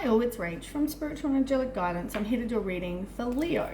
Hi all, it's Rach from Spiritual and Angelic Guidance. I'm here to do a reading for Leo.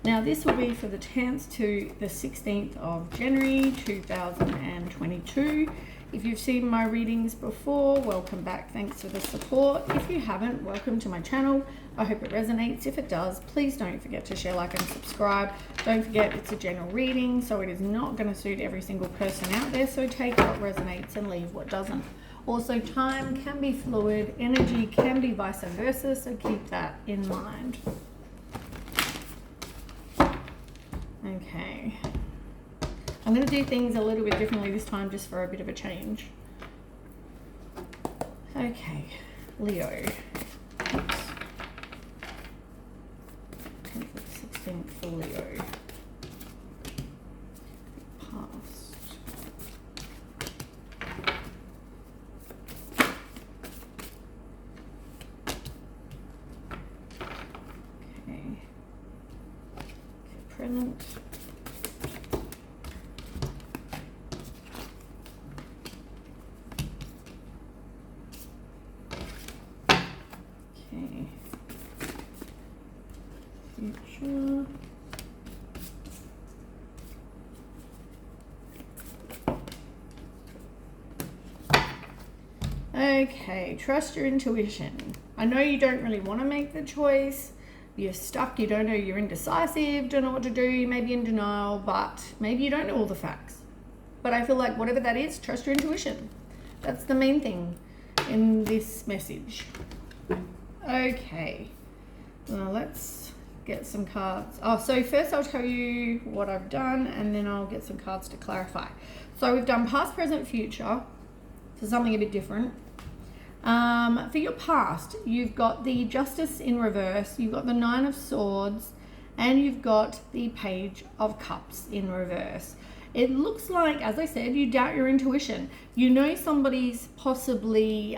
Now this will be for the 10th to the 16th of January 2022. If you've seen my readings before, welcome back. Thanks for the support. If you haven't, welcome to my channel. I hope it resonates. If it does, please don't forget to share, like, and subscribe. Don't forget it's a general reading, so it is not going to suit every single person out there. So take what resonates and leave what doesn't. Also, time can be fluid, energy can be vice versa, so keep that in mind. Okay. I'm going to do things a little bit differently this time just for a bit of a change. Okay, Leo. Oops. 10th to 16th for Leo. Past. Okay. Present. Future. Okay, trust your intuition. I know you don't really want to make the choice. You're stuck, you don't know, you're indecisive, don't know what to do, you may be in denial, but maybe you don't know all the facts. But I feel like whatever that is, trust your intuition. That's the main thing in this message. Okay, well, let's get some cards. Oh, so first I'll tell you what I've done and then I'll get some cards to clarify. So we've done past, present, future, so something a bit different. For your past, you've got the Justice in reverse, you've got the Nine of Swords, and you've got the Page of Cups in reverse. It looks like, as I said, you doubt your intuition. You know somebody's possibly,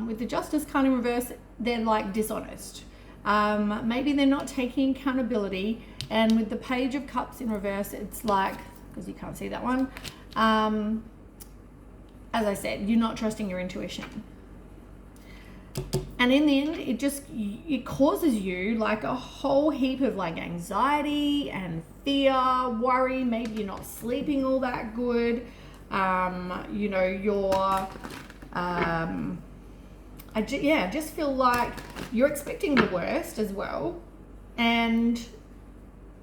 with the Justice card in reverse, they're like dishonest. Maybe they're not taking accountability, and with the Page of Cups in reverse, it's like, because you can't see that one, as I said, you're not trusting your intuition. And in the end, it causes you like a whole heap of like anxiety and fear, worry. Maybe you're not sleeping all that good. You know, you're, I just feel like you're expecting the worst as well. And,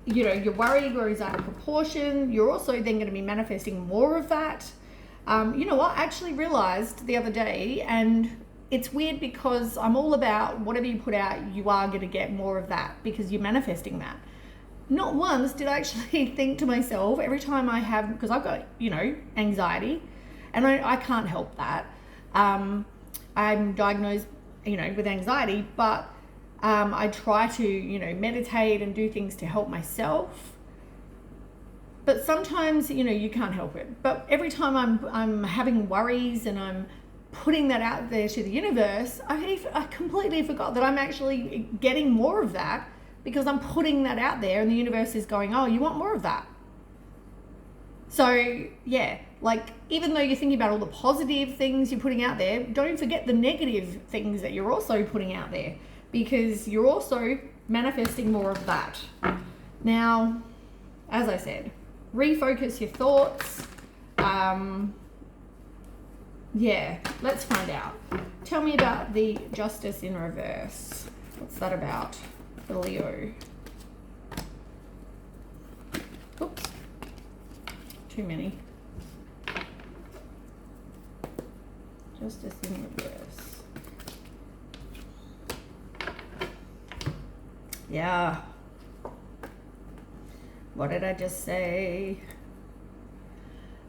you know, your worry grows out of proportion. You're also then going to be manifesting more of that. You know what? I actually realized the other day, and it's weird because I'm all about whatever you put out, you are going to get more of that because you're manifesting that. Not once did I actually think to myself, every time I have, because I've got, you know, anxiety, and I can't help that. I'm diagnosed, you know, with anxiety, but I try to, you know, meditate and do things to help myself. But sometimes, you know, you can't help it. But every time I'm having worries and I'm putting that out there to the universe, I completely forgot that I'm actually getting more of that because I'm putting that out there and the universe is going, oh, you want more of that. So yeah, like even though you're thinking about all the positive things you're putting out there, don't forget the negative things that you're also putting out there because you're also manifesting more of that. Now, as I said, refocus your thoughts. Yeah, let's find out. Tell me about the Justice in reverse. What's that about for Leo? Oops. Too many. Justice in reverse. Yeah. What did I just say?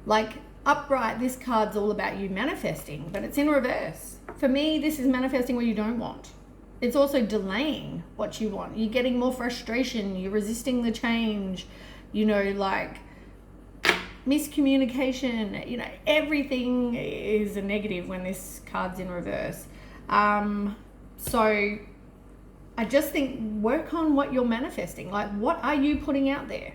Like, upright, this card's all about you manifesting, but it's in reverse. For me, this is manifesting what you don't want. It's also delaying what you want. You're getting more frustration. You're resisting the change. You know, like miscommunication. You know, everything is a negative when this card's in reverse. So I just think work on what you're manifesting. Like, what are you putting out there?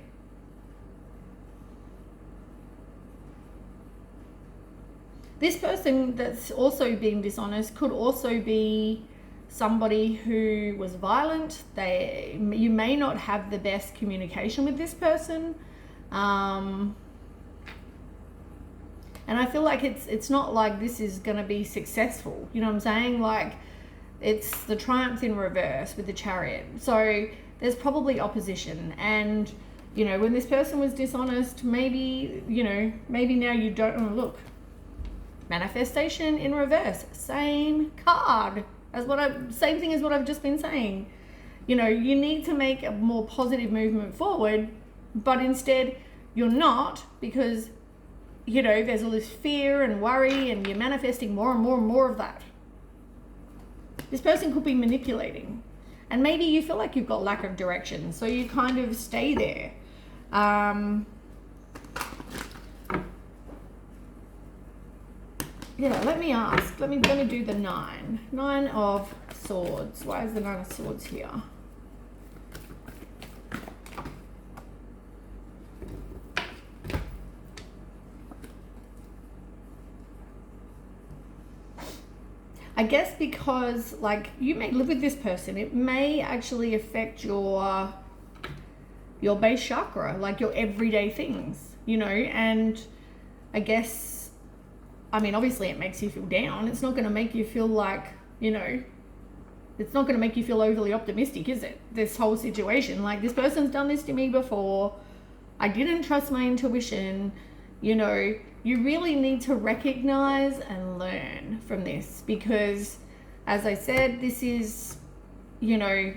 This person that's also being dishonest could also be somebody who was violent. You may not have the best communication with this person. And I feel like it's not like this is going to be successful. You know what I'm saying? Like, it's the Triumph in reverse with the Chariot. So there's probably opposition. And, you know, when this person was dishonest, maybe, you know, maybe now you don't want to look. Manifestation in reverse. Same card. Same thing as what I've just been saying. You know, you need to make a more positive movement forward, but instead you're not, because, you know, there's all this fear and worry and you're manifesting more and more and more of that. This person could be manipulating, and maybe you feel like you've got lack of direction, so you kind of stay there. Yeah, let me ask. Let me do the 9. 9 of Swords. Why is the 9 of Swords here? I guess because, like, you may live with this person. It may actually affect your base chakra, like your everyday things, you know, and I guess, I mean, obviously it makes you feel down. It's not going to make you feel like, you know, it's not going to make you feel overly optimistic, is it? This whole situation, like, this person's done this to me before. I didn't trust my intuition. You know, you really need to recognize and learn from this, because, as I said, this is, you know,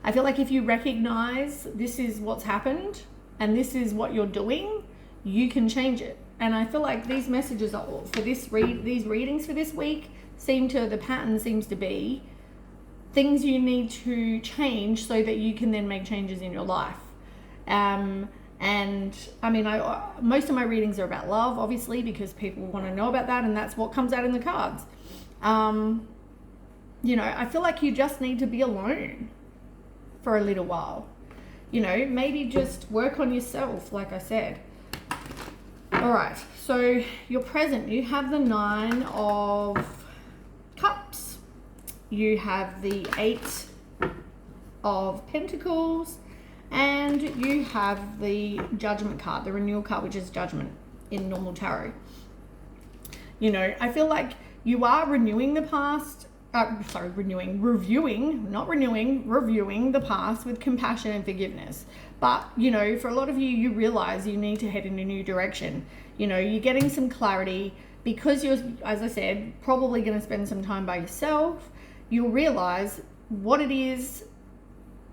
I feel like if you recognize this is what's happened and this is what you're doing, you can change it. And I feel like these messages are all for these readings for this week the pattern seems to be things you need to change so that you can then make changes in your life. And I mean, most of my readings are about love, obviously, because people want to know about that, and that's what comes out in the cards. You know, I feel like you just need to be alone for a little while. You know, maybe just work on yourself, like I said. All right, so your present, you have the 9 of Cups. You have the 8 of Pentacles. And you have the Judgment card, the renewal card, which is Judgment in normal tarot. You know, I feel like you are renewing the past, reviewing the past with compassion and forgiveness. But, you know, for a lot of you, you realize you need to head in a new direction. You know, you're getting some clarity because you're, as I said, probably going to spend some time by yourself. You'll realize what it is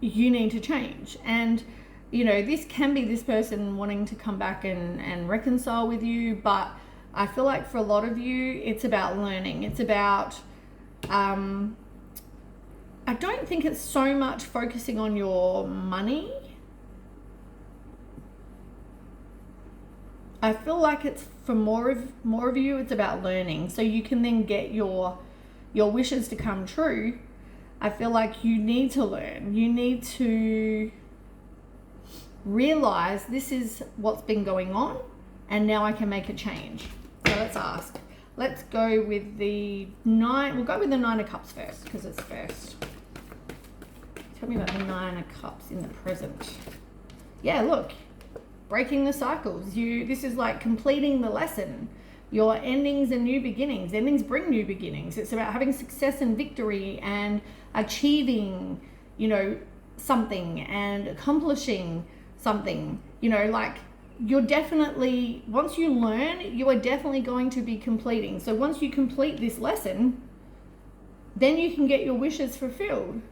you need to change. And, you know, this can be this person wanting to come back and reconcile with you, but I feel like for a lot of you, it's about learning. It's about, I don't think it's so much focusing on your money. I feel like it's for more of you, it's about learning, so you can then get your wishes to come true. I feel like you need to learn. You need to realize this is what's been going on, and now I can make a change. So let's ask. Let's go with the 9. We'll go with the 9 of Cups first, because it's first. Tell me about the 9 of Cups in the present. Yeah, look. Breaking the cycles. This is like completing the lesson. Your endings and new beginnings. Endings bring new beginnings. It's about having success and victory and achieving, you know, something and accomplishing something. You know, like, you're definitely, once you learn, you are definitely going to be completing. So once you complete this lesson, then you can get your wishes fulfilled,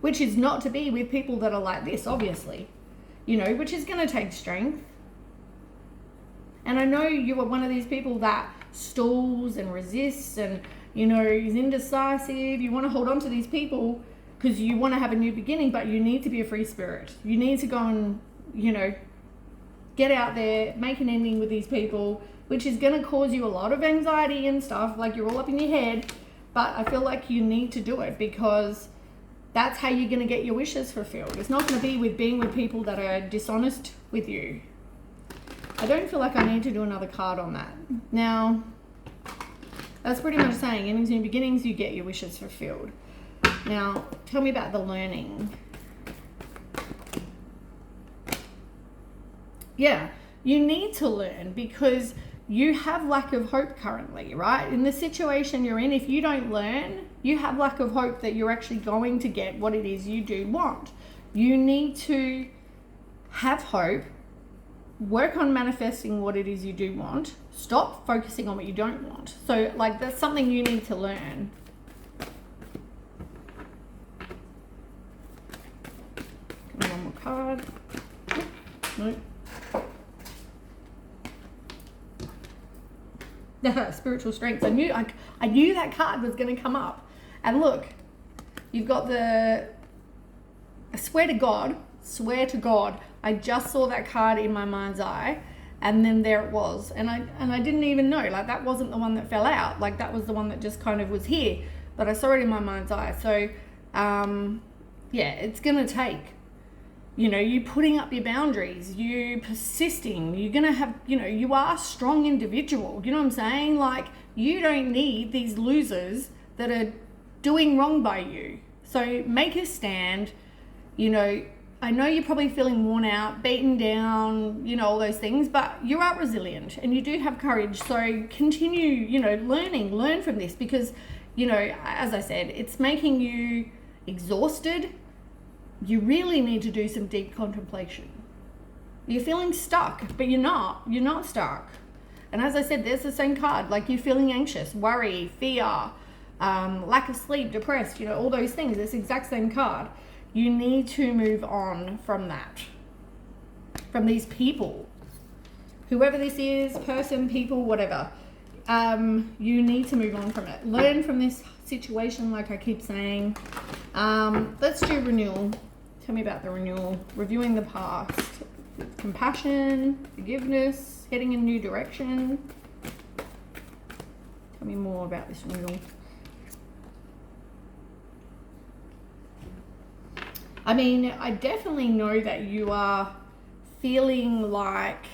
which is not to be with people that are like this, obviously, you know, which is going to take strength. And I know you are one of these people that stalls and resists and, you know, is indecisive. You want to hold on to these people because you want to have a new beginning, but you need to be a free spirit. You need to go and, you know, get out there, make an ending with these people, which is going to cause you a lot of anxiety and stuff, like you're all up in your head. But I feel like you need to do it, because that's how you're going to get your wishes fulfilled. It's not going to be with being with people that are dishonest with you. I don't feel like I need to do another card on that. Now, That's pretty much saying endings and beginnings, you get your wishes fulfilled. Now, tell me about the learning. Yeah, you need to learn because you have lack of hope currently, right? In the situation you're in, if you don't learn, you have lack of hope that you're actually going to get what it is you do want. You need to have hope, work on manifesting what it is you do want, stop focusing on what you don't want. So, like, that's something you need to learn. One more card. Nope. Spiritual strength. I knew that card was going to come up. And look, you've got the, I swear to God, I just saw that card in my mind's eye, and then there it was, and I didn't even know, like, that wasn't the one that fell out, like, that was the one that just kind of was here, but I saw it in my mind's eye. So yeah, it's going to take, you know, you putting up your boundaries, you persisting, you're going to have, you know, you are a strong individual. You know what I'm saying? Like, you don't need these losers that are doing wrong by you. So make a stand. You know, I know you're probably feeling worn out, beaten down, you know, all those things, but you are resilient and you do have courage. So continue, you know, learn from this because, you know, as I said, it's making you exhausted. You really need to do some deep contemplation. You're feeling stuck, but you're not stuck. And as I said, there's the same card, like you're feeling anxious, worry, fear, lack of sleep, depressed, you know, all those things. It's the exact same card. You need to move on from that, from these people, whoever this is, person, people, whatever. You need to move on from it. Learn from this situation, like I keep saying. Let's do renewal. Tell me about the renewal. Reviewing the past. Compassion, forgiveness, heading in a new direction. Tell me more about this renewal. I mean, I definitely know that you are feeling like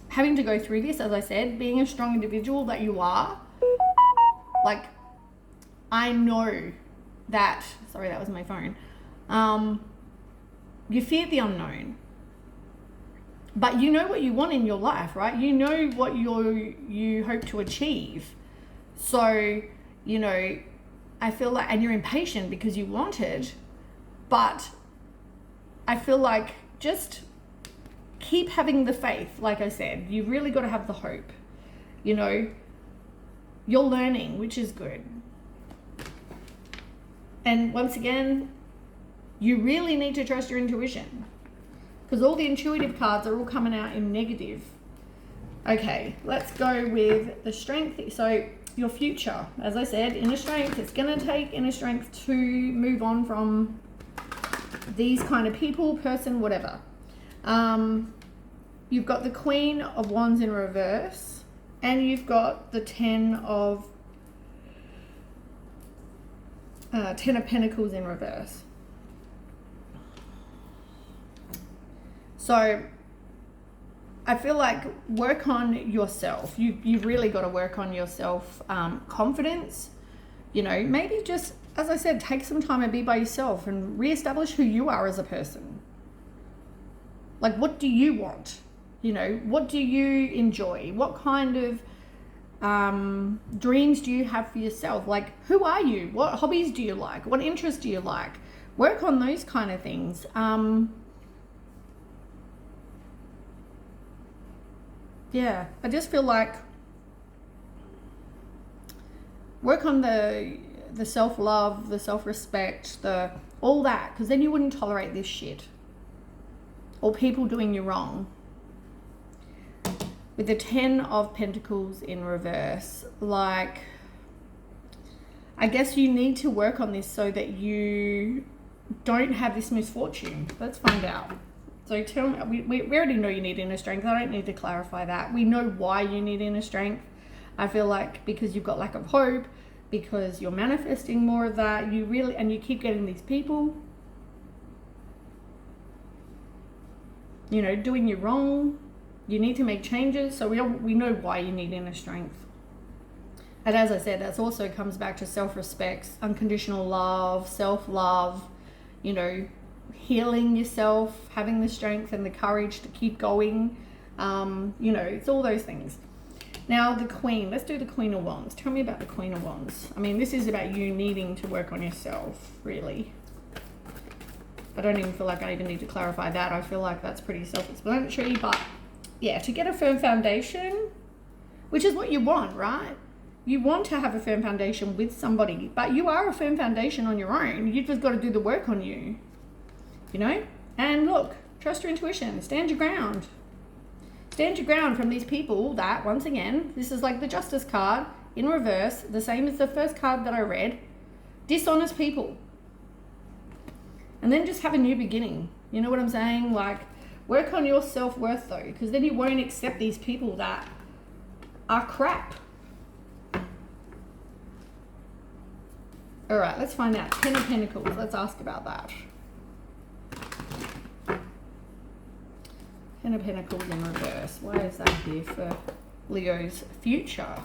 having to go through this, as I said, being a strong individual that you are. Like, I know that, sorry, that was my phone. You fear the unknown. But you know what you want in your life, right? You know what you hope to achieve. So, you know, I feel like, and you're impatient because you want it, but I feel like just keep having the faith. Like I said, you've really got to have the hope. You know, you're learning, which is good. And once again, you really need to trust your intuition because all the intuitive cards are all coming out in negative. Okay, let's go with the strength. So your future, as I said, inner strength. It's going to take inner strength to move on from these kind of people, person, whatever. You've got the Queen of Wands in reverse, and you've got the Ten of Pentacles in reverse. So I feel like work on yourself. You've really got to work on yourself, confidence. You know, maybe just, as I said, take some time and be by yourself and reestablish who you are as a person. Like, what do you want? You know, what do you enjoy? What kind of dreams do you have for yourself? Like, who are you? What hobbies do you like? What interests do you like? Work on those kind of things. Yeah, I just feel like work on the self-love, the self-respect, all that, because then you wouldn't tolerate this shit or people doing you wrong. With the Ten of Pentacles in reverse, like, I guess you need to work on this so that you don't have this misfortune. Let's find out. So tell me, we already know you need inner strength. I don't need to clarify that. We know why you need inner strength. I feel like because you've got lack of hope, because you're manifesting more of that, and you keep getting these people, you know, doing you wrong. You need to make changes. So we know why you need inner strength. And as I said, that also comes back to self-respect, unconditional love, self-love, you know, healing yourself, having the strength and the courage to keep going. You know, it's all those things. Now, the Queen. Let's do the Queen of Wands. Tell me about the Queen of Wands. I mean, this is about you needing to work on yourself, really. I don't even feel like I even need to clarify that. I feel like that's pretty self-explanatory. But, yeah, to get a firm foundation, which is what you want, right? You want to have a firm foundation with somebody, but you are a firm foundation on your own. You've just got to do the work on you, you know? And look, trust your intuition. Stand your ground. Stand your ground from these people that, once again, this is like the Justice card in reverse, the same as the first card that I read. Dishonest people. And then just have a new beginning. You know what I'm saying? Like, work on your self-worth, though, because then you won't accept these people that are crap. All right, let's find out. Ten of Pentacles. Let's ask about that. Ten of Pentacles in reverse. Why is that here for Leo's future?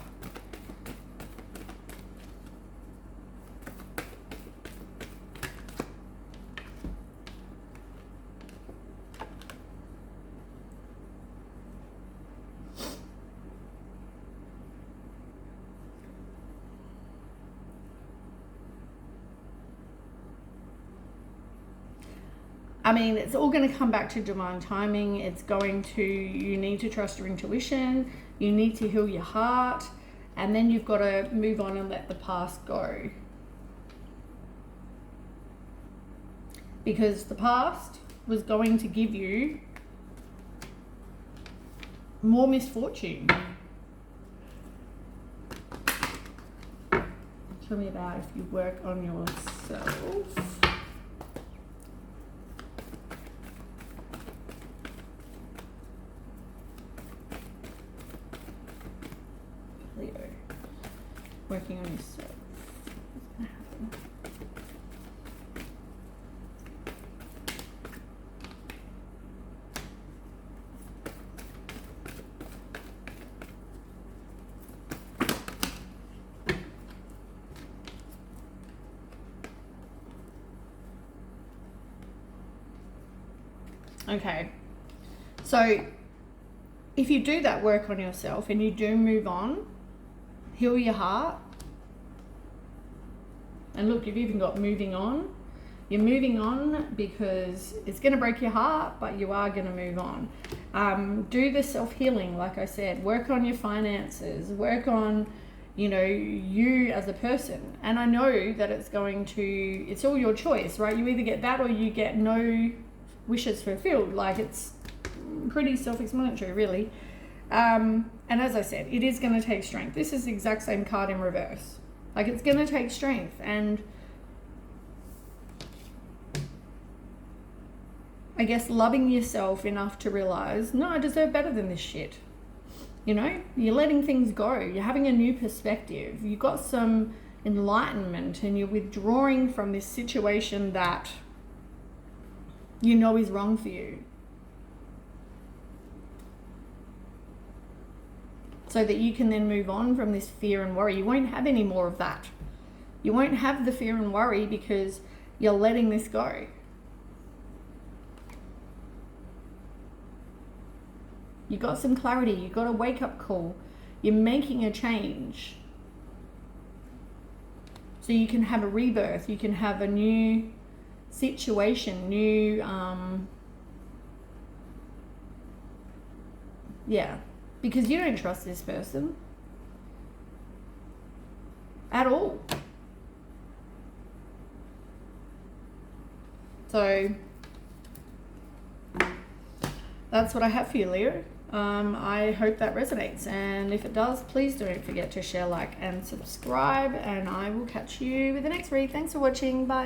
I mean, it's all going to come back to divine timing. It's going to, you need to trust your intuition. You need to heal your heart. And then you've got to move on and let the past go. Because the past was going to give you more misfortune. Tell me about if you work on yourself. Leo, working on yourself. What's going to happen? Okay, so if you do that work on yourself and you do move on, heal your heart, and look, you've even got moving on. You're moving on because it's going to break your heart, but you are going to move on. Do the self-healing, like I said. Work on your finances. Work on, you know, you as a person. And I know that it's all your choice, right? You either get that or you get no wishes fulfilled. Like, it's pretty self-explanatory, really. And as I said, it is going to take strength. This is the exact same card in reverse. Like, it's going to take strength, and I guess loving yourself enough to realize, no, I deserve better than this shit. You know, you're letting things go. You're having a new perspective. You've got some enlightenment, and you're withdrawing from this situation that you know is wrong for you, so that you can then move on from this fear and worry. You won't have any more of that. You won't have the fear and worry because you're letting this go. You got some clarity. You got a wake-up call. You're making a change, so you can have a rebirth. You can have a new situation, new yeah, because you don't trust this person at all. So that's what I have for you, Leo. I hope that resonates, and if it does, please don't forget to share, like, and subscribe, and I will catch you with the next read. Thanks for watching. Bye.